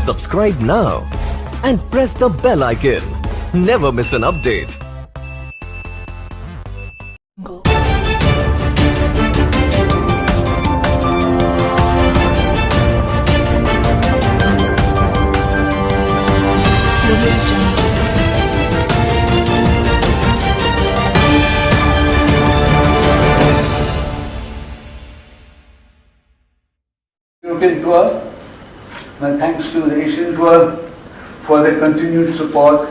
Subscribe now and press the bell icon. Never miss an update. European tour. My thanks to the Asian tour for their continued support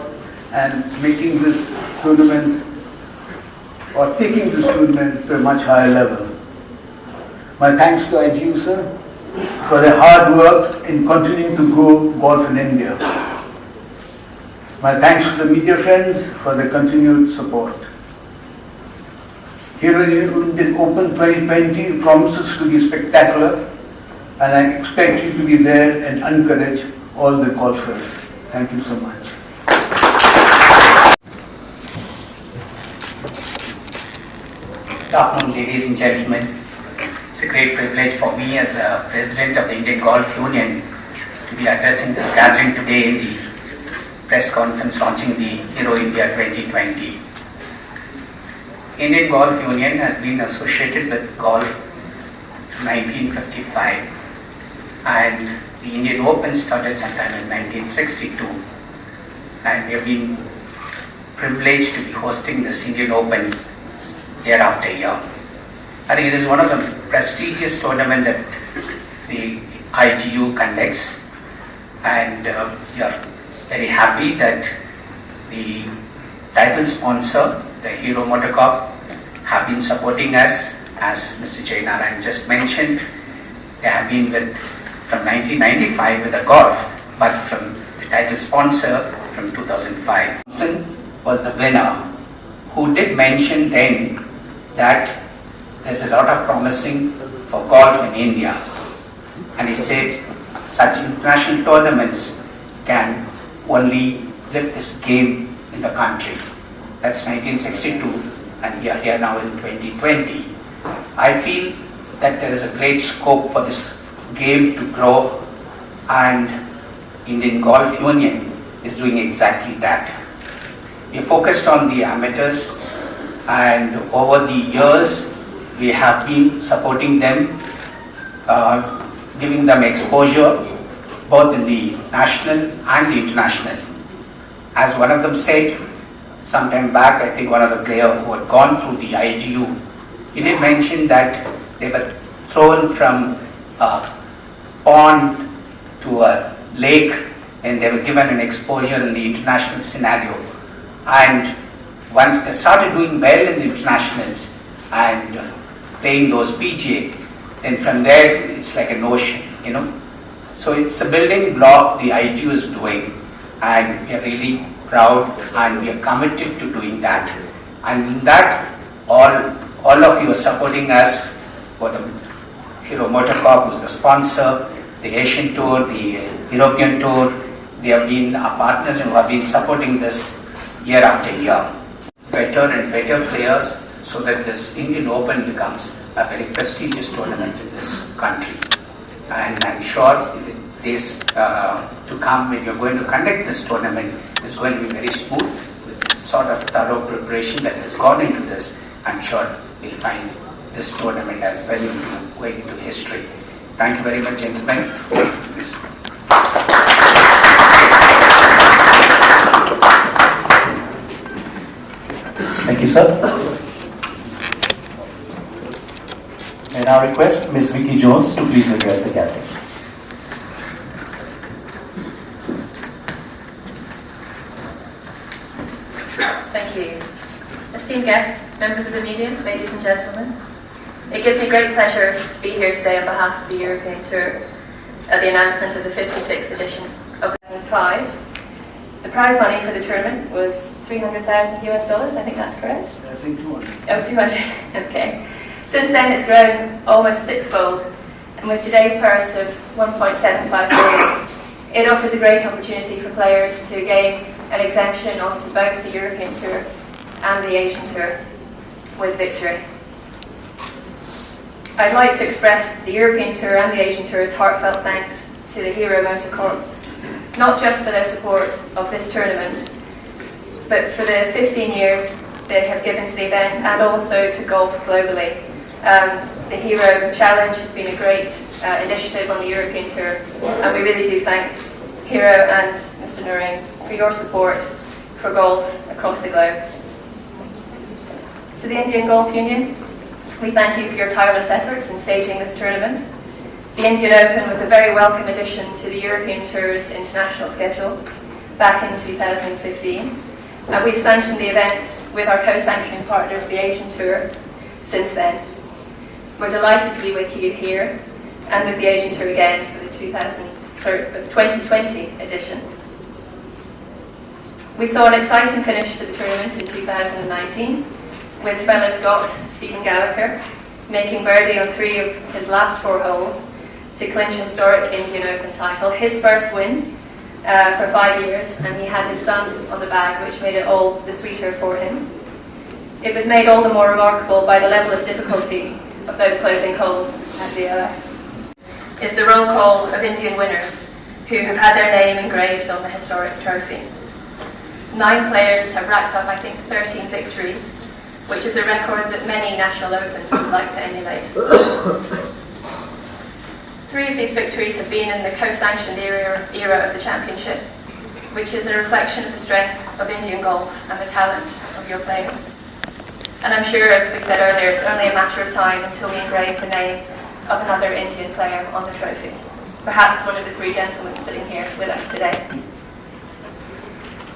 and making this tournament or taking this tournament to a much higher level. My thanks to IGU sir for their hard work in continuing to grow golf in India. My thanks to the media friends for their continued support. Hero Indian Open 2020 promises to be spectacular, and I expect you to be there and encourage all the golfers. Thank you so much. Good afternoon, ladies and gentlemen. It's a great privilege for me as a President of the Indian Golf Union to be addressing this gathering today in the press conference launching the Hero India 2020. Indian Golf Union has been associated with golf in 1955. And the Indian Open started sometime in 1962, and we have been privileged to be hosting this Indian Open year after year. I think it is one of the prestigious tournaments that the IGU conducts, and we are very happy that the title sponsor, the Hero MotoCorp, have been supporting us. As Mr. Jainarayan just mentioned, they have been from 1995 with the golf, but from the title sponsor from 2005. Johnson was the winner, who did mention then that there's a lot of promising for golf in India. And he said such international tournaments can only lift this game in the country. That's 1962, and we are here now in 2020. I feel that there is a great scope for this game to grow, and Indian Golf Union is doing exactly that. We are focused on the amateurs, and over the years we have been supporting them, giving them exposure both in the national and the international. As one of them said some time back, I think one of the players who had gone through the IGU, he did mention that they were thrown from pond to a lake, and they were given an exposure in the international scenario. And once they started doing well in the internationals and playing those PGA, then from there it's like an ocean, you know. So it's a building block the IGU is doing, and we are really proud and we are committed to doing that. And in that, all of you are supporting us for the Hero MotoCorp, who's the sponsor, the Asian Tour, the European Tour. They have been our partners and who have been supporting this year after year. Better and better players, so that this Indian Open becomes a very prestigious tournament in this country. And I'm sure in the days to come, when you're going to conduct this tournament, it's going to be very smooth with this sort of thorough preparation that has gone into this. I'm sure we'll find this tournament as well going into history. Thank you very much, gentlemen. Please. Thank you, sir. I now request Ms. Vicky Jones to please address the gathering. Thank you. Esteemed guests, members of the media, ladies and gentlemen, it gives me great pleasure to be here today on behalf of the European Tour at the announcement of the 56th edition of 2005. The prize money for the tournament was $300,000 US, I think that's correct? I think 200. Oh, 200, okay. Since then it's grown almost sixfold, and with today's purse of $1.75 billion, it offers a great opportunity for players to gain an exemption onto both the European Tour and the Asian Tour with victory. I'd like to express the European Tour and the Asian Tour's heartfelt thanks to the Hero MotoCorp not just for their support of this tournament, but for the 15 years they have given to the event and also to golf globally. The Hero Challenge has been a great initiative on the European Tour, and we really do thank Hero and Mr. Nuring for your support for golf across the globe. To the Indian Golf Union, we thank you for your tireless efforts in staging this tournament. The Indian Open was a very welcome addition to the European Tour's international schedule back in 2015, and we've sanctioned the event with our co-sanctioning partners, the Asian Tour, since then. We're delighted to be with you here and with the Asian Tour again for the 2020 edition. We saw an exciting finish to the tournament in 2019 with fellow Scot Stephen Gallagher making birdie on 3 of his last 4 holes to clinch historic Indian Open title, his first win for 5 years, and he had his son on the bag, which made it all the sweeter for him. It was made all the more remarkable by the level of difficulty of those closing holes at DLF. Is the roll call of Indian winners who have had their name engraved on the historic trophy. 9 players have racked up, I think, 13 victories, which is a record that many national opens would like to emulate. 3 of these victories have been in the co-sanctioned era of the championship, which is a reflection of the strength of Indian golf and the talent of your players. And I'm sure, as we said earlier, it's only a matter of time until we engrave the name of another Indian player on the trophy. Perhaps one of the 3 gentlemen sitting here with us today.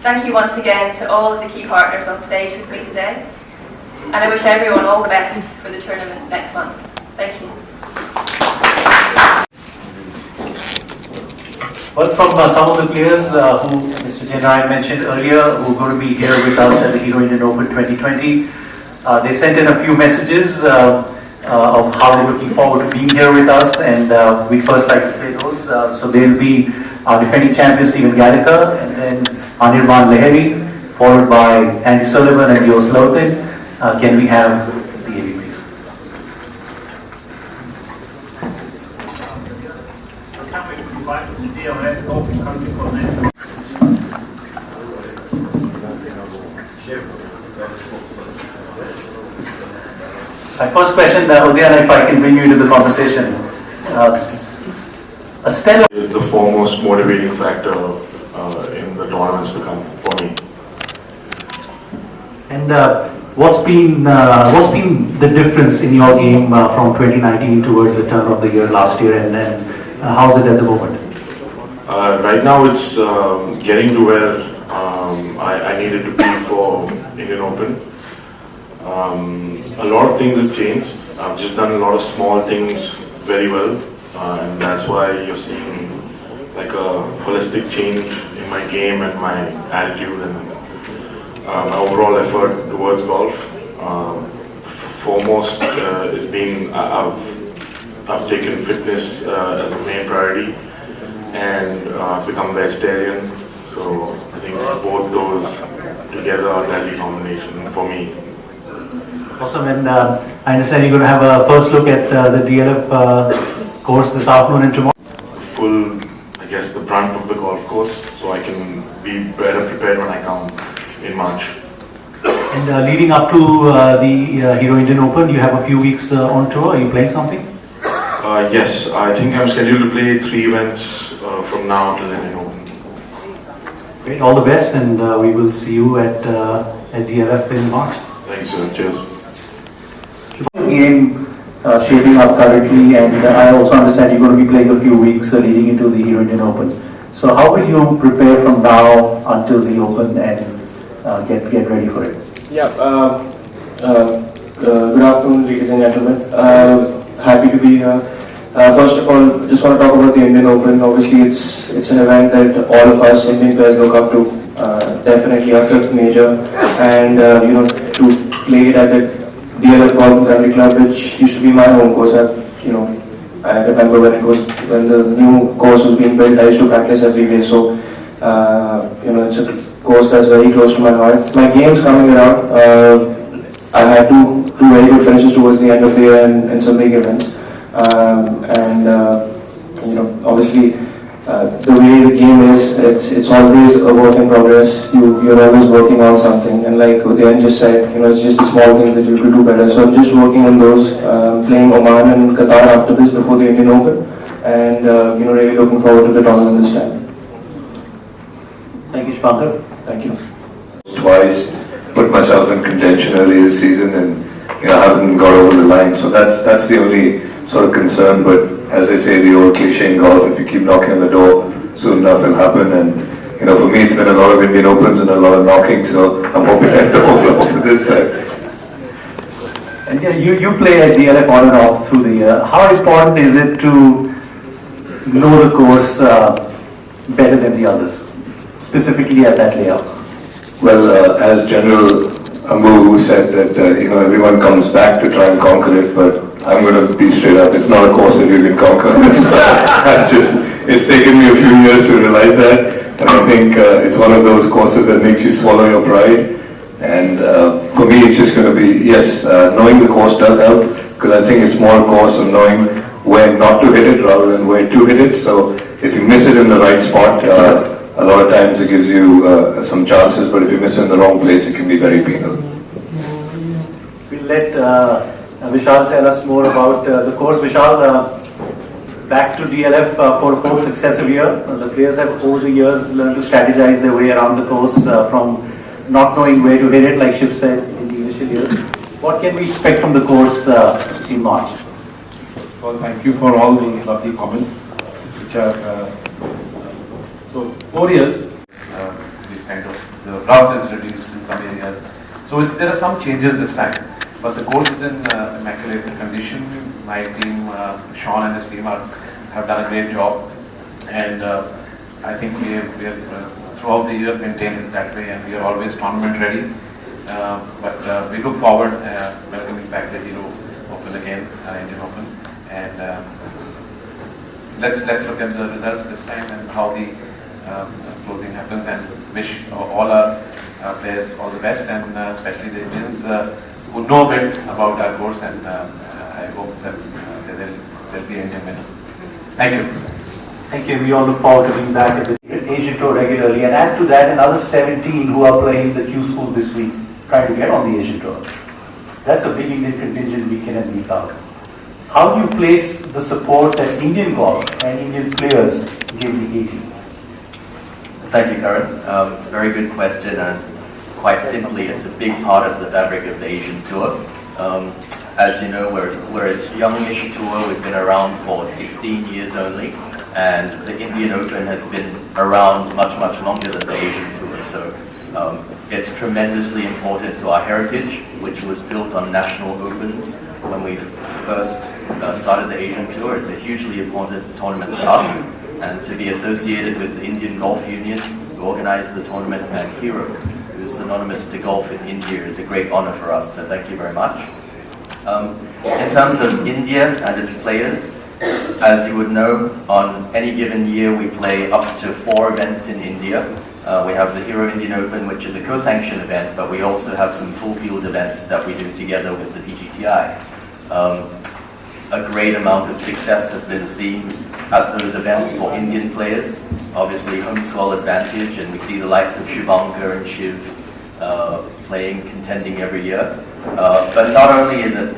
Thank you once again to all of the key partners on stage with me today, and I wish everyone all the best for the tournament next month. Thank you. Well, from some of the players who Mr. Jain mentioned earlier, who are going to be here with us at the Hero Indian Open 2020, they sent in a few messages of how they're looking forward to being here with us, and we'd first like to play those. So they'll be our defending champion Stephen Gallagher, and then Anirban Lahiri, followed by Andy Sullivan and Joe Slaughton. Can we have the AV, please? My first question, Udayan, if I can bring you into the conversation. A stellar... The foremost motivating factor in the tournaments to come for me. And what's been the difference in your game from 2019 towards the turn of the year last year, and how's it at the moment? Right now it's getting to where I needed to be for Indian Open. A lot of things have changed. I've just done a lot of small things very well, and that's why you're seeing like a holistic change in my game and my attitude and my overall effort towards golf. Foremost is being I've taken fitness as a main priority, and I've become a vegetarian. So I think both those together are a deadly combination for me. Awesome, and I understand you're going to have a first look at the DLF course this afternoon and tomorrow. Full, I guess, the brunt of the golf course, so I can be better prepared when I come in March. And leading up to the Hero Indian Open, you have a few weeks on tour. Are you playing something? Yes, I think I'm scheduled to play 3 events from now till Indian Open. Great, all the best, and we will see you at DLF in March. Thanks, sir. Cheers. Game shaping up currently, and I also understand you're going to be playing a few weeks leading into the Hero Indian Open. So how will you prepare from now until the Open and get ready for it? Yeah. Good afternoon, ladies and gentlemen. Happy to be here. First of all, just want to talk about the Indian Open. Obviously, it's an event that all of us Indian players look up to. Definitely our 5th major, and to play it at the DLF Golf and Country Club, which used to be my home course. I remember when the new course was being built, I used to practice every day. So it's a course that's very close to my heart. My game's coming around. I had 2 very good finishes towards the end of the year in some big events, obviously the way the game is, it's always a work in progress. You're always working on something, and like Udayan just said, it's just the small things that you could do better. So I'm just working on those, playing Oman and Qatar after this before the Indian Open, and really looking forward to the tournament this time. Thank you, Shankar. Thank you. Twice, put myself in contention early this season, and haven't got over the line. So that's the only sort of concern. But as I say, the old cliche in golf: if you keep knocking on the door, soon enough it'll happen. And for me, it's been a lot of Indian Opens and a lot of knocking. So I'm hoping I don't over this time. And yeah, you play at DLF on and off through the year. How important is it to know the course better than the others, specifically at that layout? Well, as General Ambu said that everyone comes back to try and conquer it, but I'm going to be straight up. It's not a course that you can conquer. It's taken me a few years to realize that, and I think it's one of those courses that makes you swallow your pride. And for me, it's just going to be, yes, knowing the course does help, because I think it's more a course of knowing where not to hit it rather than where to hit it. So if you miss it in the right spot, a lot of times it gives you some chances, but if you miss it in the wrong place, it can be very penal. We'll let Vishal tell us more about the course. Vishal, back to DLF for a fourth successive year. The players have over the years learned to strategize their way around the course from not knowing where to hit it, like Shiv said in the initial years. What can we expect from the course in March? Well, thank you for all those lovely comments, which are so 4 years. This kind of the rough is reduced in some areas, so there are some changes this time. But the course is in immaculate condition. My team, Sean and his team, have done a great job, and I think we have throughout the year maintained it that way, and we are always tournament ready. But we look forward welcoming back the Hero Open again, Indian Open, and let's look at the results this time and how the closing happens, and wish all our players all the best, and especially the Indians who know a bit about our course, and I hope that they'll be Indian winner. Thank you. Thank you. We all look forward to being back at the Asian Tour regularly, and add to that another 17 who are playing the Q School this week, trying to get on the Asian Tour. That's a big Indian contingent week in and week out. How do you place the support that Indian golf and Indian players give the A team? Thank you, Karan. Very good question, and quite simply, it's a big part of the fabric of the Asian Tour. As you know, we're a youngish tour. We've been around for 16 years only, and the Indian Open has been around much longer than the Asian Tour. So it's tremendously important to our heritage, which was built on national opens when we first started the Asian Tour. It's a hugely important tournament to us, and to be associated with the Indian Golf Union, who organized the tournament, and Hero, who is synonymous to golf in India, is a great honor for us. So thank you very much. In terms of India and its players, as you would know, on any given year we play up to 4 events in India. We have the Hero Indian Open, which is a co-sanctioned event, but we also have some full field events that we do together with the PGTI. A great amount of success has been seen at those events for Indian players. Obviously, home soil advantage, and we see the likes of Shivankar and Shiv contending every year. But not only is it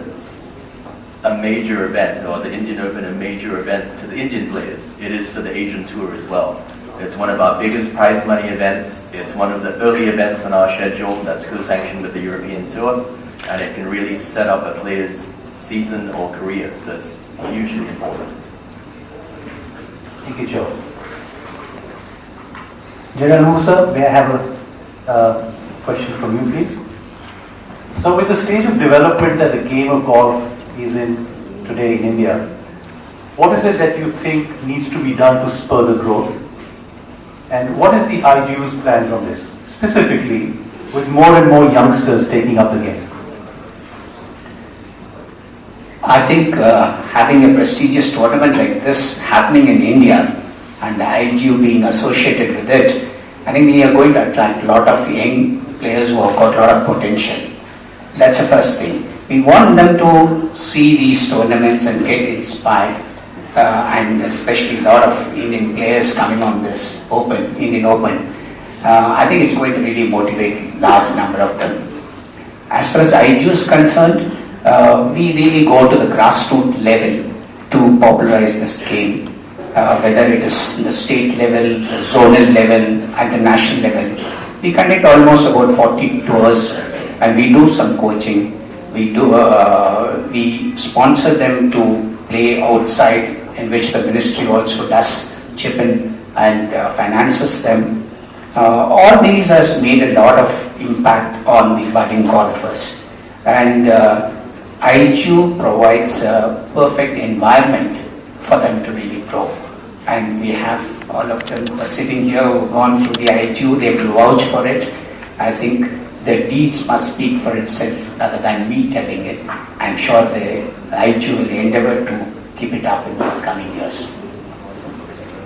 a major event, or the Indian Open a major event to the Indian players, it is for the Asian Tour as well. It's one of our biggest prize money events. It's one of the early events on our schedule that's co-sanctioned with the European Tour, and it can really set up a player's season or career, so it's hugely important. Thank you, Joe. General Musa, may I have a question from you, please? So with the stage of development that the game of golf is in today in India, what is it that you think needs to be done to spur the growth? And what is the IGU's plans on this, specifically with more and more youngsters taking up the game? I think having a prestigious tournament like this happening in India and the IGU being associated with it, I think we are going to attract a lot of young players who have got a lot of potential. That's the first thing. We want them to see these tournaments and get inspired and especially a lot of Indian players coming on this Indian Open, I think it's going to really motivate large number of them. As far as the IGU is concerned, we really go to the grassroots level to popularize this game, whether it is the state level, the zonal level, and the national level. We conduct almost about 40 tours, and we do some coaching. We sponsor them to play outside, in which the ministry also does chip in and finances them. All these has made a lot of impact on the budding golfers, and IGU provides a perfect environment for them to really grow. And we have all of them who are sitting here who have gone through the IGU, they will vouch for it. I think the deeds must speak for itself rather than me telling it. I'm sure the IGU will endeavor to keep it up in the coming years.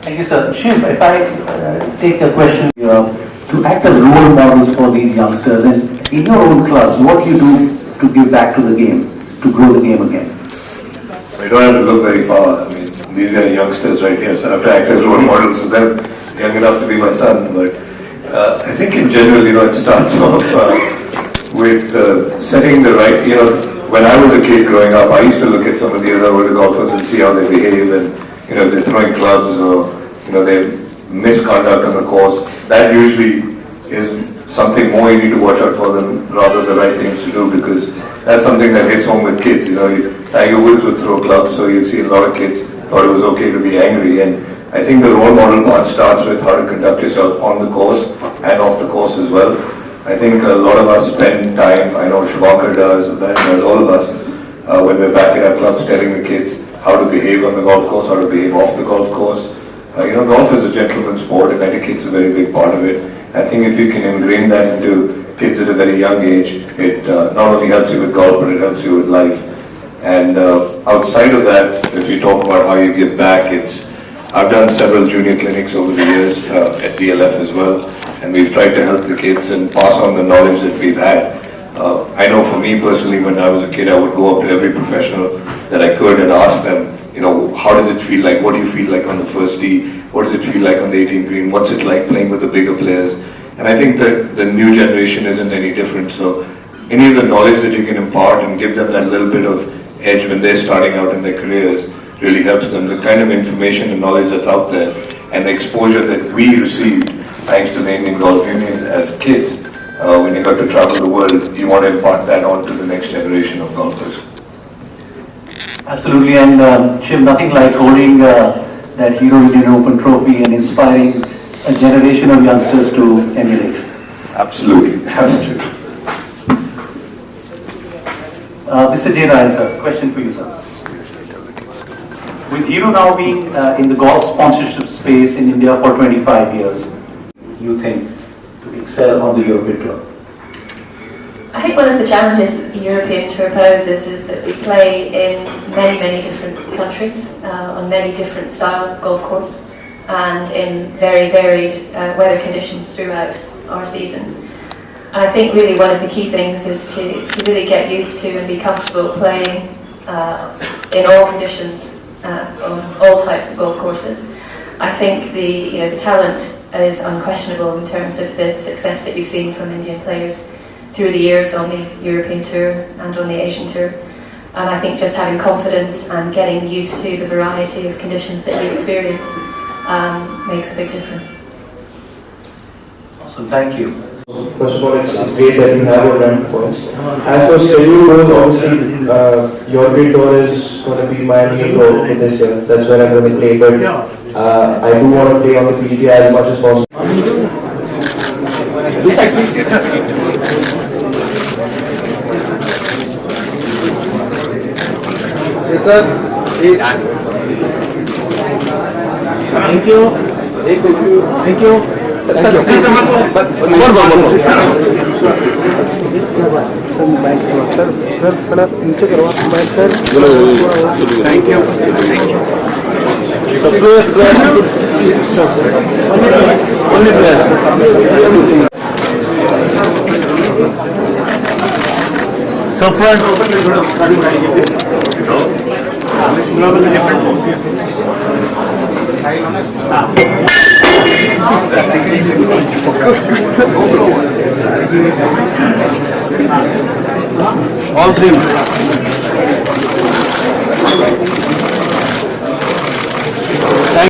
Thank you, sir. Shiv, if I take a question to act as role models for these youngsters, and in your own clubs, what do you do to give back to the game, to grow the game again? We don't have to look very far. I mean, these are youngsters right here, so I have to act as role models for them, young enough to be my son. But I think in general, it starts off with setting the right, when I was a kid growing up, I used to look at some of the other older golfers and see how they behave, and if they're throwing clubs or they misconduct on the course. That usually is something more you need to watch out for than rather the right things to do, because that's something that hits home with kids. Tiger Woods would throw clubs, so you'd see a lot of kids thought it was okay to be angry. And I think the role model part starts with how to conduct yourself on the course and off the course as well. I think a lot of us spend time, I know Shubhankar does, all of us, when we're back at our clubs telling the kids how to behave on the golf course, how to behave off the golf course. Golf is a gentleman's sport, and etiquette's a very big part of it. I think if you can ingrain that into kids at a very young age, it not only helps you with golf, but it helps you with life. And outside of that, if you talk about how you give back, I've done several junior clinics over the years at DLF as well, and we've tried to help the kids and pass on the knowledge that we've had. I know for me personally, when I was a kid, I would go up to every professional that I could and ask them, how does it feel like? What do you feel like on the first tee? What does it feel like on the 18th green? What's it like playing with the bigger players? And I think that the new generation isn't any different. So any of the knowledge that you can impart and give them that little bit of edge when they're starting out in their careers really helps them. The kind of information and knowledge that's out there and the exposure that we received thanks to the Indian Golf Union as kids, when you got to travel the world, you want to impart that on to the next generation of golfers. Absolutely, and Shiv, nothing like holding that Hero Indian Open trophy and inspiring a generation of youngsters to emulate. Absolutely, absolutely. Mr. J. Ryan, sir, question for you, sir. With Hero now being in the golf sponsorship space in India for 25 years, you think to excel on the European Tour? I think one of the challenges that the European Tour poses is that we play in many, many different countries, on many different styles of golf course, and in very varied weather conditions throughout our season. And I think really one of the key things is to really get used to and be comfortable playing in all conditions, on all types of golf courses. I think the talent is unquestionable in terms of the success that you've seen from Indian players through the years on the European Tour and on the Asian Tour. And I think just having confidence and getting used to the variety of conditions that you experience makes a big difference. Awesome, thank you. First of all, it's great that you have all done points. As for schedule goes, obviously, European Tour is going to be my main goal for this year. That's where I'm going to play, but I do want to play on the PGA as much as possible. Yes, sir. Thank you. Thank you. So front. All three.